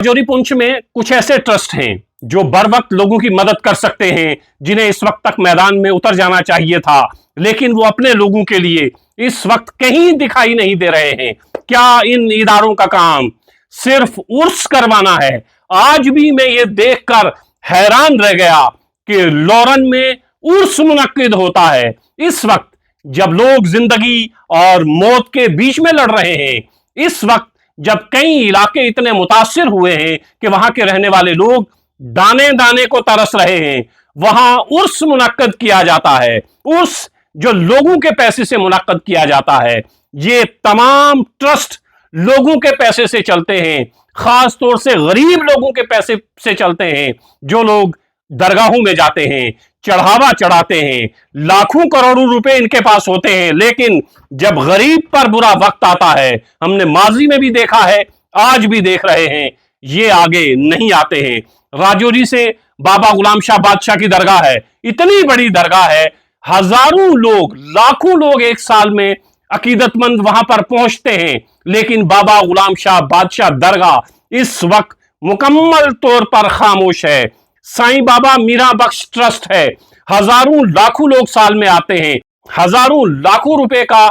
राजौरी पुंछ में कुछ ऐसे ट्रस्ट हैं जो बर वक्त लोगों की मदद कर सकते हैं, जिन्हें इस वक्त तक मैदान में उतर जाना चाहिए था, लेकिन वो अपने लोगों के लिए इस वक्त कहीं दिखाई नहीं दे रहे हैं। क्या इन इदारों का काम सिर्फ उर्स करवाना है? आज भी मैं ये देखकर हैरान रह गया कि लॉरेन में उर्स मुनक्किद होता है इस वक्त जब लोग जिंदगी और मौत के बीच में लड़ रहे हैं, इस वक्त जब कई इलाके इतने मुतासिर हुए हैं कि वहां के रहने वाले लोग दाने दाने को तरस रहे हैं। वहां उर्स मुनक्कद किया जाता है, उर्स जो लोगों के पैसे से मुनक्कद किया जाता है। ये तमाम ट्रस्ट लोगों के पैसे से चलते हैं, खास तौर से गरीब लोगों के पैसे से चलते हैं। जो लोग दरगाहों में जाते हैं, चढ़ावा चढ़ाते हैं, लाखों करोड़ों रुपए इनके पास होते हैं, लेकिन जब गरीब पर बुरा वक्त आता है, हमने माजी में भी देखा है, आज भी देख रहे हैं, ये आगे नहीं आते हैं। राजौरी से बाबा गुलाम शाह बादशाह की दरगाह है, इतनी बड़ी दरगाह है, हजारों लोग, लाखों लोग एक साल में अकीदतमंद वहां पर पहुंचते हैं, लेकिन बाबा गुलाम शाह बादशाह दरगाह इस वक्त मुकम्मल तौर पर खामोश है। साईं बाबा मीरा बख्श ट्रस्ट है, हजारों लाखों लोग साल में आते हैं, हजारों लाखों रुपए का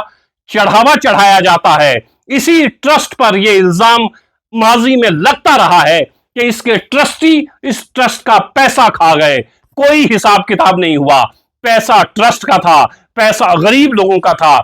चढ़ावा चढ़ाया जाता है। इसी ट्रस्ट पर यह इल्जाम माजी में लगता रहा है कि इसके ट्रस्टी इस ट्रस्ट का पैसा खा गए, कोई हिसाब किताब नहीं हुआ। पैसा ट्रस्ट का था, पैसा गरीब लोगों का था,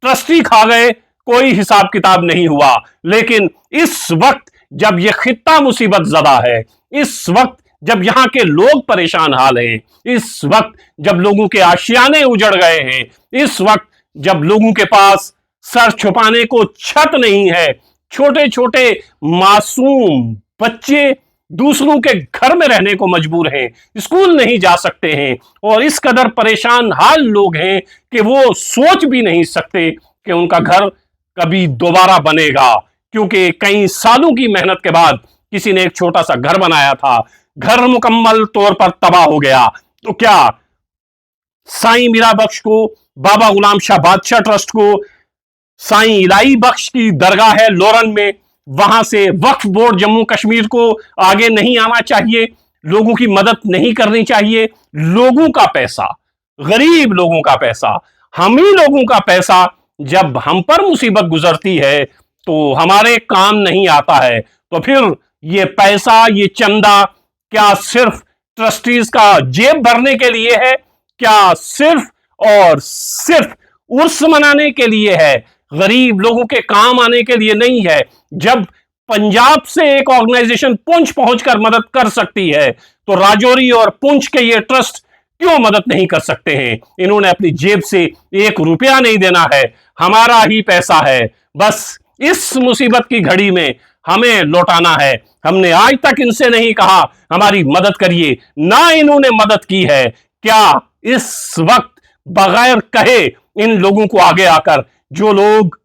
ट्रस्टी खा गए, कोई हिसाब किताब नहीं हुआ। लेकिन इस वक्त जब यह खित्ता मुसीबत ज़दा है, इस वक्त जब यहां के लोग परेशान हाल हैं, इस वक्त जब लोगों के आशियाने उजड़ गए हैं, इस वक्त जब लोगों के पास सर छुपाने को छत नहीं है, छोटे छोटे मासूम बच्चे दूसरों के घर में रहने को मजबूर हैं, स्कूल नहीं जा सकते हैं, और इस कदर परेशान हाल लोग हैं कि वो सोच भी नहीं सकते कि उनका घर कभी दोबारा बनेगा, क्योंकि कई सालों की मेहनत के बाद किसी ने एक छोटा सा घर बनाया था, घर मुकम्मल तौर पर तबाह हो गया। तो क्या साईं मीरा बख्श को, बाबा गुलाम शाह बादशाह ट्रस्ट को, साईं इलाई बख्श की दरगाह है लॉरेन में, वहां से वक्फ बोर्ड जम्मू कश्मीर को आगे नहीं आना चाहिए, लोगों की मदद नहीं करनी चाहिए? लोगों का पैसा, गरीब लोगों का पैसा, हम ही लोगों का पैसा जब हम पर मुसीबत गुजरती है तो हमारे काम नहीं आता है। तो फिर ये पैसा, ये चंदा क्या सिर्फ ट्रस्टीज का जेब भरने के लिए है? क्या सिर्फ और सिर्फ उर्स मनाने के लिए है? गरीब लोगों के काम आने के लिए नहीं है। जब पंजाब से एक ऑर्गेनाइजेशन पुंछ पहुंचकर मदद कर सकती है, तो राजौरी और पुंछ के ये ट्रस्ट क्यों मदद नहीं कर सकते हैं? इन्होंने अपनी जेब से एक रुपया नहीं देना है, हमारा ही पैसा है, बस इस मुसीबत की घड़ी में हमें लौटाना है। हमने आज तक इनसे नहीं कहा हमारी मदद करिए, ना इन्होंने मदद की है। क्या इस वक्त बगैर कहे इन लोगों को आगे आकर, जो लोग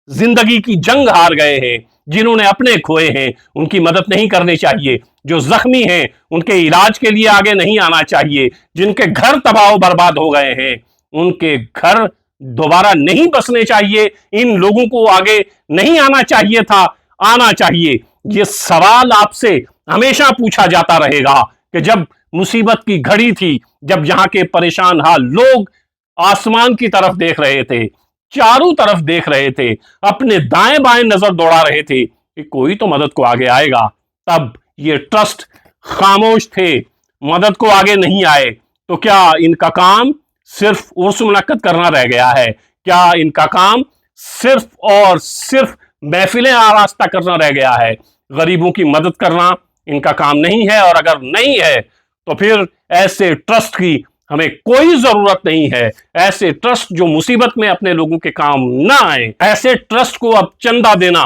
जिंदगी की जंग हार गए हैं, जिन्होंने अपने खोए हैं, उनकी मदद नहीं करनी चाहिए? जो जख्मी हैं उनके इलाज के लिए आगे नहीं आना चाहिए? जिनके घर तबाह बर्बाद हो गए हैं, उनके घर दोबारा नहीं बसने चाहिए? इन लोगों को आगे नहीं आना चाहिए था? आना चाहिए। ये सवाल आपसे हमेशा पूछा जाता रहेगा कि जब मुसीबत की घड़ी थी, जब यहां के परेशान हाल लोग आसमान की तरफ देख रहे थे, चारों तरफ देख रहे थे, अपने दाएं बाएं नजर दौड़ा रहे थे कि कोई तो मदद को आगे आएगा, तब ये ट्रस्ट खामोश थे, मदद को आगे नहीं आए। तो क्या इनका काम सिर्फ उर्स मुनक्कद करना रह गया है? क्या इनका काम सिर्फ और सिर्फ महफिलें आरास्ता करना रह गया है? गरीबों की मदद करना इनका काम नहीं है? और अगर नहीं है तो फिर ऐसे ट्रस्ट की हमें कोई जरूरत नहीं है। ऐसे ट्रस्ट जो मुसीबत में अपने लोगों के काम ना आए, ऐसे ट्रस्ट को अब चंदा देना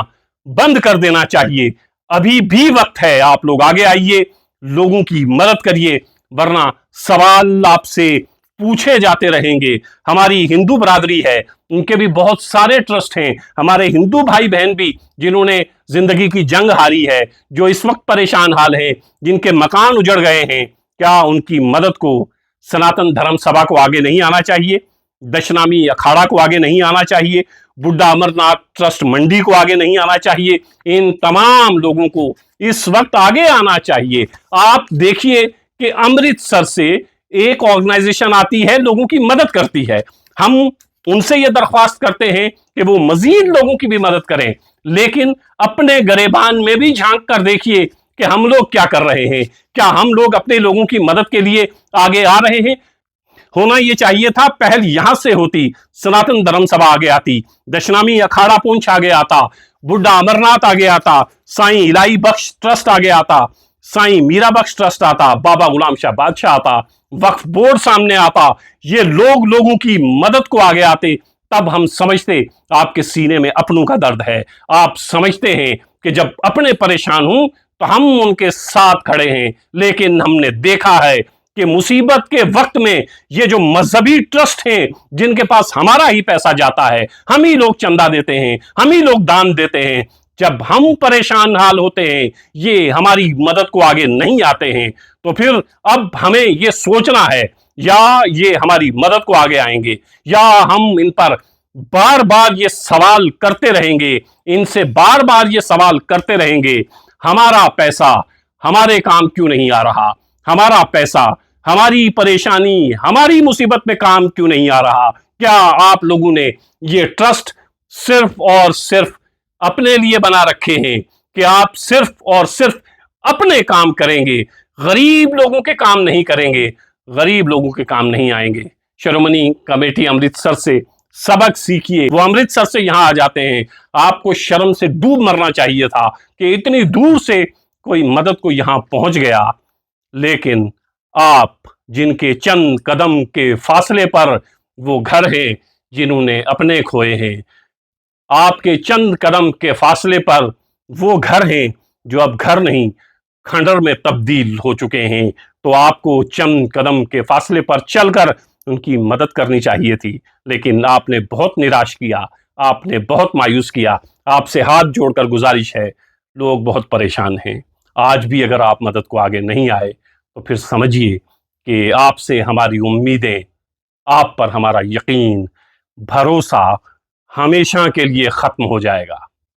बंद कर देना चाहिए। अभी भी वक्त है, आप लोग आगे आइए, लोगों की मदद करिए, वरना सवाल आपसे पूछे जाते रहेंगे। हमारी हिंदू बरादरी है, उनके भी बहुत सारे ट्रस्ट हैं, हमारे हिंदू भाई बहन भी जिन्होंने जिंदगी की जंग हारी है, जो इस वक्त परेशान हाल है, जिनके मकान उजड़ गए हैं, क्या उनकी मदद को सनातन धर्म सभा को आगे नहीं आना चाहिए? दशनामी अखाड़ा को आगे नहीं आना चाहिए, बुड्ढा अमरनाथ ट्रस्ट मंडी को आगे नहीं आना चाहिए। इन तमाम लोगों को इस वक्त आगे आना चाहिए। आप देखिए कि अमृतसर से एक ऑर्गेनाइजेशन आती है, लोगों की मदद करती है। हम उनसे यह दरख्वास्त करते हैं कि वो मजीद लोगों की भी मदद करें, लेकिन अपने गरेबान में भी झांक कर देखिए कि हम लोग क्या कर रहे हैं। क्या हम लोग अपने लोगों की मदद के लिए आगे आ रहे हैं? होना यह चाहिए था पहल यहां से होती, सनातन धर्म सभा आगे आती, दशनामी अखाड़ा पूंछ आगे आता, बुड्ढा अमरनाथ आगे आता, साईं इलाही बख्श ट्रस्ट आगे आता, साईं मीरा बख्श ट्रस्ट आता, बाबा गुलाम शाह बादशाह आता, वक्फ बोर्ड सामने आता। ये लोग लोगों की मदद को आगे आते, तब हम समझते आपके सीने में अपनों का दर्द है। आप समझते हैं कि जब अपने परेशान हों तो हम उनके साथ खड़े हैं। लेकिन हमने देखा है कि मुसीबत के वक्त में ये जो मजहबी ट्रस्ट हैं, जिनके पास हमारा ही पैसा जाता है, हम ही लोग चंदा देते हैं, हम ही लोग दान देते हैं, जब हम परेशान हाल होते हैं, ये हमारी मदद को आगे नहीं आते हैं। तो फिर अब हमें ये सोचना है, या ये हमारी मदद को आगे आएंगे, या हम इन पर बार बार ये सवाल करते रहेंगे, इनसे बार बार ये सवाल करते रहेंगे, हमारा पैसा हमारे काम क्यों नहीं आ रहा, हमारा पैसा हमारी परेशानी हमारी मुसीबत में काम क्यों नहीं आ रहा। क्या आप लोगों ने ये ट्रस्ट सिर्फ और सिर्फ अपने लिए बना रखे हैं कि आप सिर्फ और सिर्फ अपने काम करेंगे, गरीब लोगों के काम नहीं करेंगे, गरीब लोगों के काम नहीं आएंगे। शिरोमणि कमेटी अमृतसर से सबक सीखिए। वो अमृतसर से यहां आ जाते हैं, आपको शर्म से डूब मरना चाहिए था कि इतनी दूर से कोई मदद को यहां पहुंच गया। लेकिन आप जिनके चंद कदम के फासले पर वो घर है जिन्होंने अपने खोए हैं, आपके चंद कदम के फासले पर वो घर हैं जो अब घर नहीं खंडर में तब्दील हो चुके हैं। तो आपको चंद कदम के फासले पर चलकर उनकी मदद करनी चाहिए थी, लेकिन आपने बहुत निराश किया, आपने बहुत मायूस किया। आपसे हाथ जोड़कर गुजारिश है, लोग बहुत परेशान हैं। आज भी अगर आप मदद को आगे नहीं आए तो फिर समझिए कि आपसे हमारी उम्मीदें, आप पर हमारा यकीन, भरोसा हमेशा के लिए खत्म हो जाएगा।